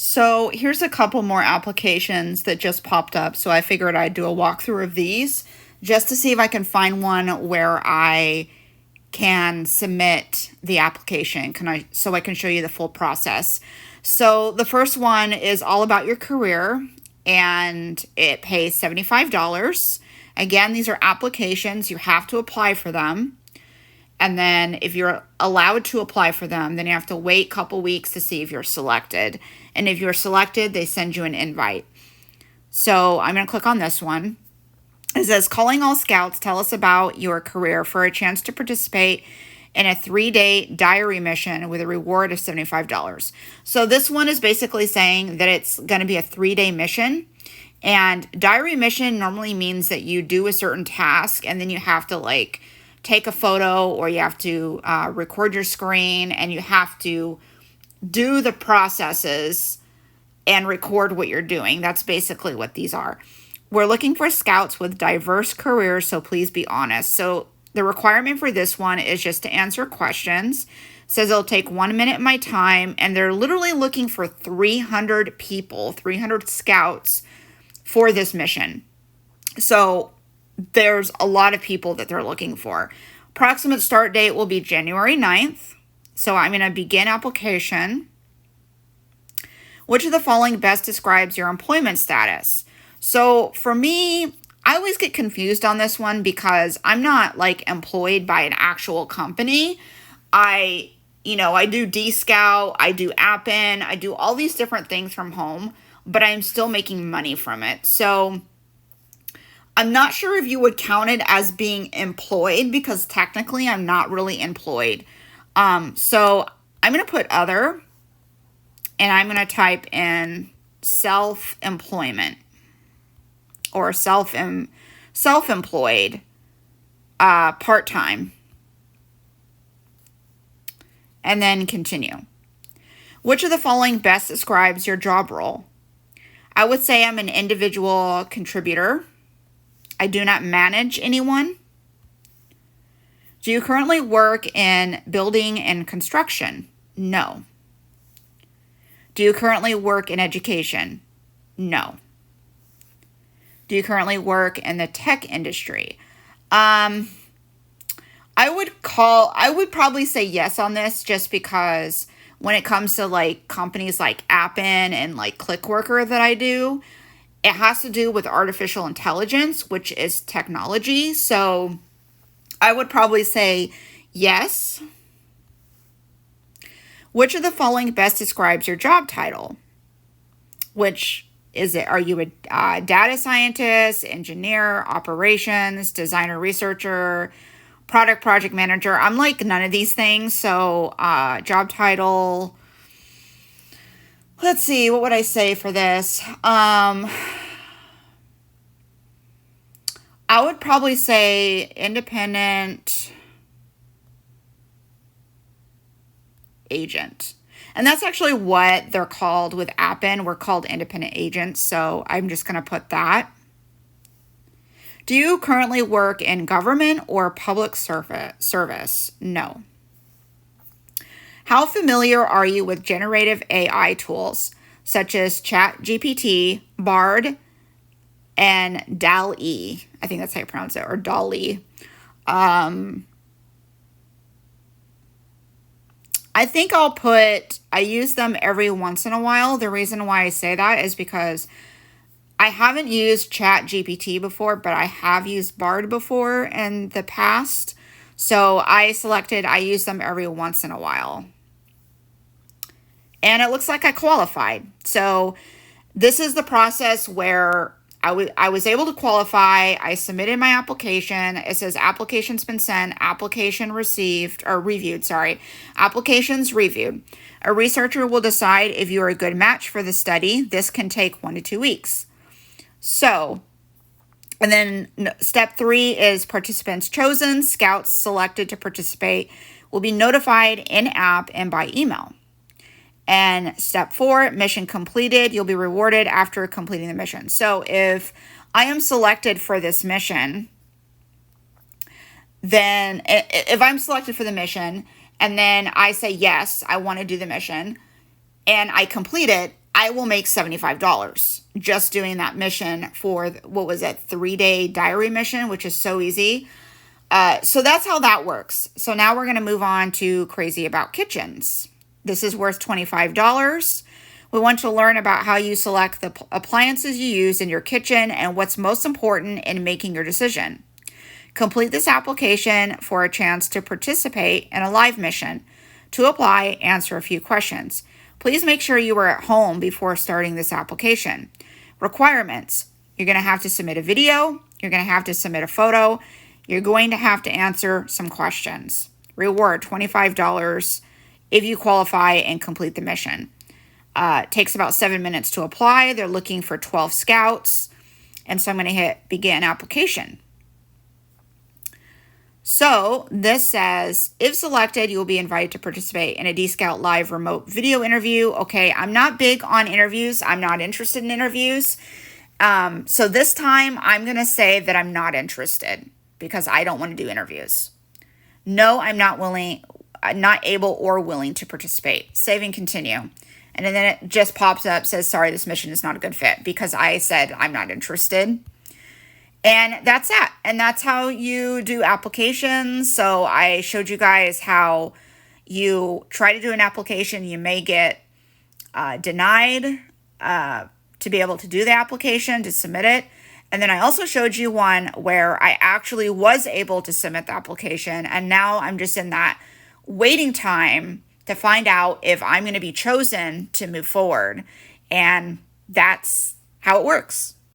So here's a couple more applications that just popped up. So I figured I'd do a walkthrough of these just to see if I can find one where I can submit the application. So I can show you the full process. So the first one is all about your career and it pays $75. Again, these are applications. You have to apply for them. And then if you're allowed to apply for them, then you have to wait a couple weeks to see if you're selected. And if you're selected, they send you an invite. So I'm going to click on this one. It says, calling all scouts, tell us about your career for a chance to participate in a 3-day diary mission with a reward of $75. So this one is basically saying that it's going to be a 3-day mission. And diary mission normally means that you do a certain task and then you have to take a photo or you have to record your screen and you have to do the processes and record what you're doing. That's basically what these are. We're looking for scouts with diverse careers, so please be honest. So the requirement for this one is just to answer questions. It says it'll take 1 minute of my time, and they're literally looking for 300 people, 300 scouts for this mission. So there's a lot of people that they're looking for. Approximate start date will be January 9th. So I'm going to begin application. Which of the following best describes your employment status? So for me, I always get confused on this one because I'm not employed by an actual company. I do Dscout, I do Appin, I do all these different things from home, but I'm still making money from it. So I'm not sure if you would count it as being employed because technically I'm not really employed. So I'm going to put other and I'm going to type in self-employment or self-employed part-time and then continue. Which of the following best describes your job role? I would say I'm an individual contributor. I do not manage anyone. Do you currently work in building and construction? No. Do you currently work in education? No. Do you currently work in the tech industry? I would probably say yes on this just because when it comes to companies like Appin and Clickworker that I do, it has to do with artificial intelligence, which is technology. So I would probably say yes. Which of the following best describes your job title? Which is it? Are you a data scientist, engineer, operations, designer, researcher, project manager? I'm none of these things. So job title. Let's see. What would I say for this? I would probably say independent agent. And that's actually what they're called with Appin. We're called independent agents. So I'm just going to put that. Do you currently work in government or public service? No. How familiar are you with generative AI tools such as ChatGPT, Bard, and DALL-E? I think that's how you pronounce it, or DALL-E. I think I use them every once in a while. The reason why I say that is because I haven't used ChatGPT before, but I have used Bard before in the past. So I use them every once in a while. And it looks like I qualified. So this is the process where I was able to qualify. I submitted my application. It says application's been sent, application received, or reviewed, sorry. Applications reviewed. A researcher will decide if you are a good match for the study. This can take 1 to 2 weeks. So, and then step 3 is participants chosen. Scouts selected to participate will be notified in-app and by email. And step 4, mission completed. You'll be rewarded after completing the mission. So if I am selected for this mission, then if I'm selected for the mission and then I say, yes, I want to do the mission and I complete it, I I will make $75 just doing that mission for, what was it, 3-day diary mission, which is so easy. So that's how that works. So now we're going to move on to Crazy About Kitchens. This is worth $25. We want to learn about how you select the appliances you use in your kitchen and what's most important in making your decision. Complete this application for a chance to participate in a live mission. To apply, answer a few questions. Please make sure you are at home before starting this application. Requirements. You're going to have to submit a video. You're going to have to submit a photo. You're going to have to answer some questions. Reward, $25 if you qualify and complete the mission. It takes about 7 minutes to apply. They're looking for 12 scouts. And so I'm going to hit begin application. So this says, if selected, you will be invited to participate in a Dscout live remote video interview. Okay, I'm not big on interviews. I'm not interested in interviews. So this time I'm going to say that I'm not interested because I don't want to do interviews. No, I'm not able or willing to participate. Save and continue. And then it just pops up, says, sorry, this mission is not a good fit because I said I'm not interested. And that's that. And that's how you do applications. So I showed you guys how you try to do an application. You may get denied to be able to do the application, to submit it. And then I also showed you one where I actually was able to submit the application. And now I'm just in that waiting time to find out if I'm going to be chosen to move forward. And that's how it works.